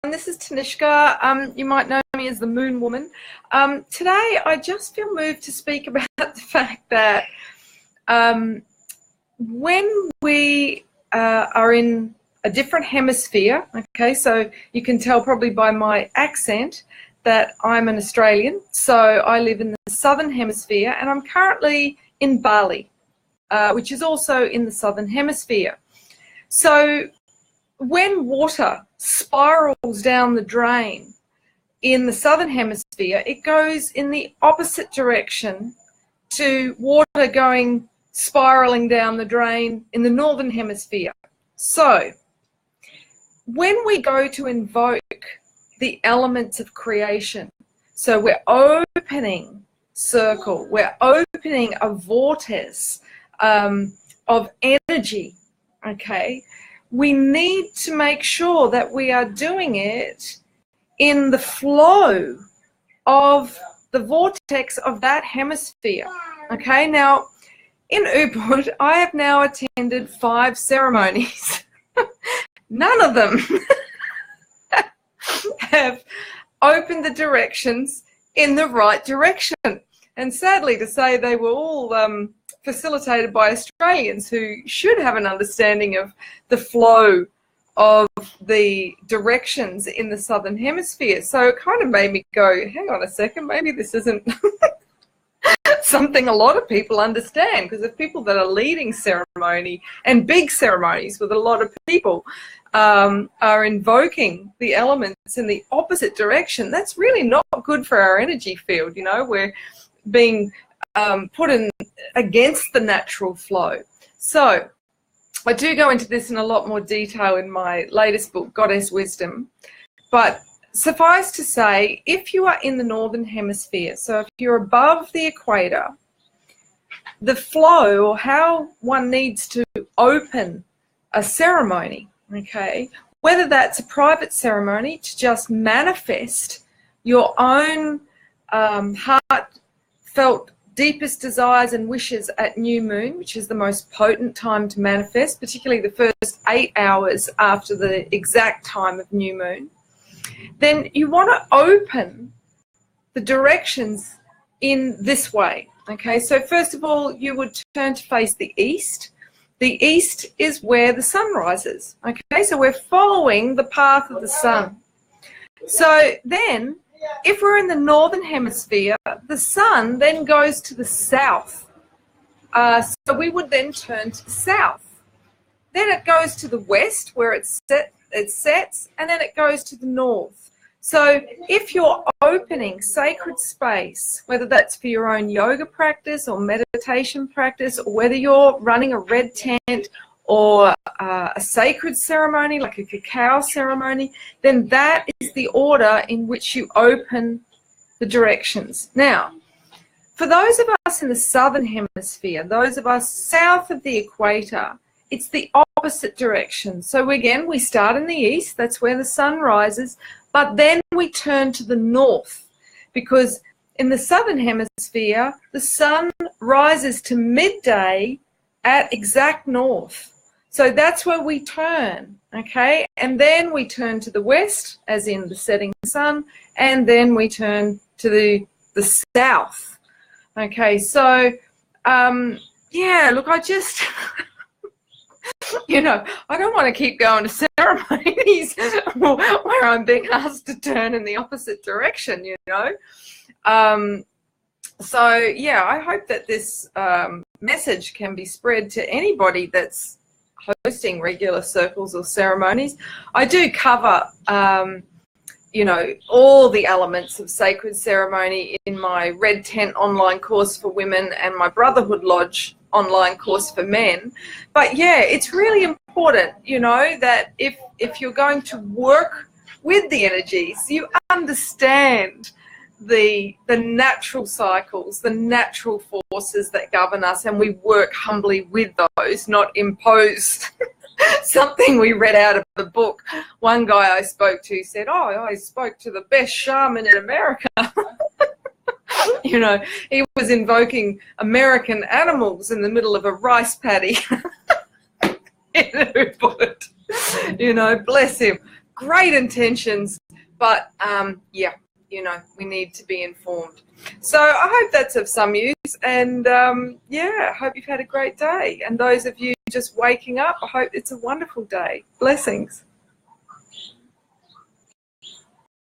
This is Tanishka. You might know me as the Moon Woman. Today, I just feel moved to speak about the fact that when we are in a different hemisphere, okay, so you can tell probably by my accent that I'm an Australian. So I live in the Southern Hemisphere, and I'm currently in Bali, which is also in the Southern Hemisphere. So when water spirals down the drain in the Southern Hemisphere, it goes in the opposite direction to water going spiraling down the drain in the Northern Hemisphere. So when we go to invoke the elements of creation, so we're opening circle, we're opening a vortex of energy, okay? We need to make sure that we are doing it in the flow of the vortex of that hemisphere. Okay, now in Ubud, I have now attended 5 ceremonies. None of them have opened the directions in the right direction. And sadly to say, they were all facilitated by Australians who should have an understanding of the flow of the directions in the Southern Hemisphere. So it kind of made me go, hang on a second, maybe this isn't something a lot of people understand, because the people that are leading ceremony and big ceremonies with a lot of people are invoking the elements in the opposite direction. That's really not good for our energy field. You know, we're being put in against the natural flow. So I do go into this in a lot more detail in my latest book, Goddess Wisdom. But suffice to say, if you are in the Northern Hemisphere, so if you're above the equator, the flow, or how one needs to open a ceremony, okay, whether that's a private ceremony to just manifest your own heartfelt deepest desires and wishes at new moon, which is the most potent time to manifest, particularly the first 8 hours after the exact time of new moon, then you want to open the directions in this way. Okay, so first of all, you would turn to face the east. The east is where the sun rises. Okay, so we're following the path of the sun. So then, if we're in the Northern Hemisphere, the sun then goes to the south. So we would then turn to the south. Then it goes to the west, where it sets, and then it goes to the north. So if you're opening sacred space, whether that's for your own yoga practice or meditation practice, or whether you're running a red tent or a sacred ceremony like a cacao ceremony, then that is the order in which you open the directions. Now, for those of us in the Southern Hemisphere, those of us south of the equator, it's the opposite direction. So again, we start in the east, that's where the sun rises, but then we turn to the north, because in the Southern Hemisphere, the sun rises to midday at exact north. So that's where we turn, okay? And then we turn to the west, as in the setting sun, and then we turn to the south. Okay, so, yeah, look, I just, you know, I don't want to keep going to ceremonies where I'm being asked to turn in the opposite direction, you know? So, yeah, I hope that this message can be spread to anybody that's hosting regular circles or ceremonies. I do cover, you know, all the elements of sacred ceremony in my Red Tent online course for women and my Brotherhood Lodge online course for men. But yeah, it's really important, you know, that if you're going to work with the energies, you understand the natural cycles, the natural forces that govern us, and we work humbly with those, not impose something we read out of the book. One guy I spoke to said, oh, I spoke to the best shaman in America. You know, he was invoking American animals in the middle of a rice paddy in Ubud. You know, bless him. great intentions, but yeah, you know, we need to be informed. So I hope that's of some use, and yeah, I hope you've had a great day. And those of you just waking up, I hope it's a wonderful day. Blessings.